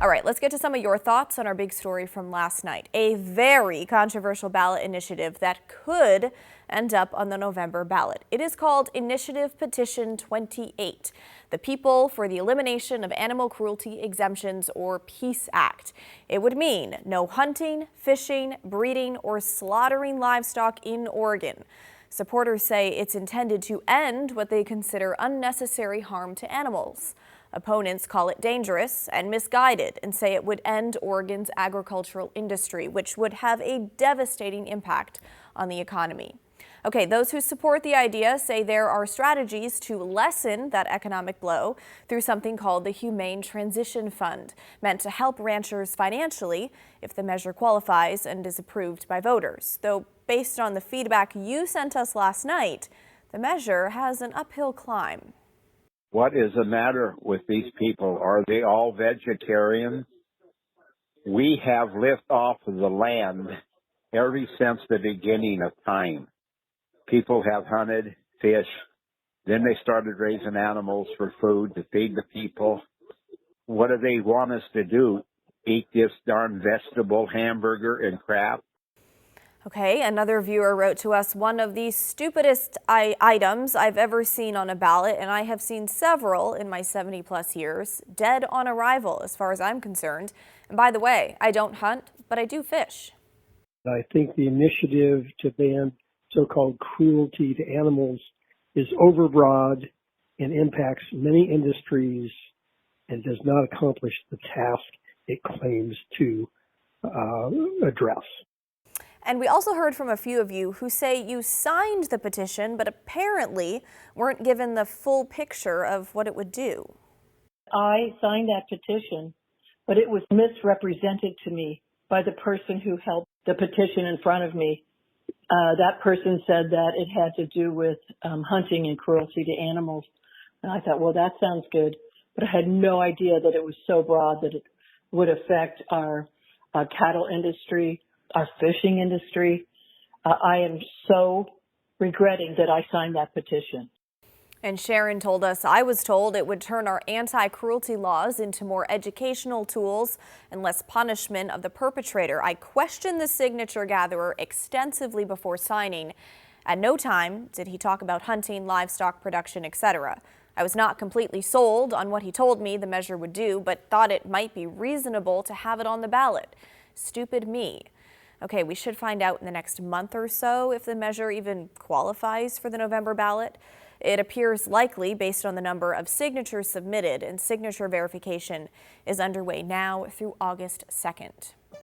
All right, let's get to some of your thoughts on our big story from last night. A very controversial ballot initiative that could end up on the November ballot. It is called Initiative Petition 28, the People for the Elimination of Animal Cruelty Exemptions, or PEACE Act. It would mean no hunting, fishing, breeding, or slaughtering livestock in Oregon. Supporters say it's intended to end what they consider unnecessary harm to animals. Opponents call it dangerous and misguided and say it would end Oregon's agricultural industry, which would have a devastating impact on the economy. Okay, those who support the idea say there are strategies to lessen that economic blow through something called the Humane Transition Fund, meant to help ranchers financially if the measure qualifies and is approved by voters. Though based on the feedback you sent us last night, the measure has an uphill climb. What is the matter with these people? Are they all vegetarian? We have lived off of the land ever since the beginning of time. People have hunted, fished, then they started raising animals for food to feed the people. What do they want us to do? Eat this darn vegetable hamburger and crap? Okay, another viewer wrote to us, one of the stupidest items I've ever seen on a ballot, and I have seen several in my 70-plus years, dead on arrival as far as I'm concerned. And by the way, I don't hunt, but I do fish. I think the initiative to ban so-called cruelty to animals is overbroad and impacts many industries and does not accomplish the task it claims to address. And we also heard from a few of you who say you signed the petition, but apparently weren't given the full picture of what it would do. I signed that petition, but it was misrepresented to me by the person who held the petition in front of me. That person said that it had to do with hunting and cruelty to animals. And I thought, well, that sounds good. But I had no idea that it was so broad that it would affect our cattle industry, our fishing industry. I am so regretting that I signed that petition. And Sharon told us, I was told it would turn our anti-cruelty laws into more educational tools and less punishment of the perpetrator. I questioned the signature gatherer extensively before signing. At no time did he talk about hunting, livestock production, etc. I was not completely sold on what he told me the measure would do, but thought it might be reasonable to have it on the ballot. Stupid me. Okay, we should find out in the next month or so if the measure even qualifies for the November ballot. It appears likely based on the number of signatures submitted, and signature verification is underway now through August 2nd.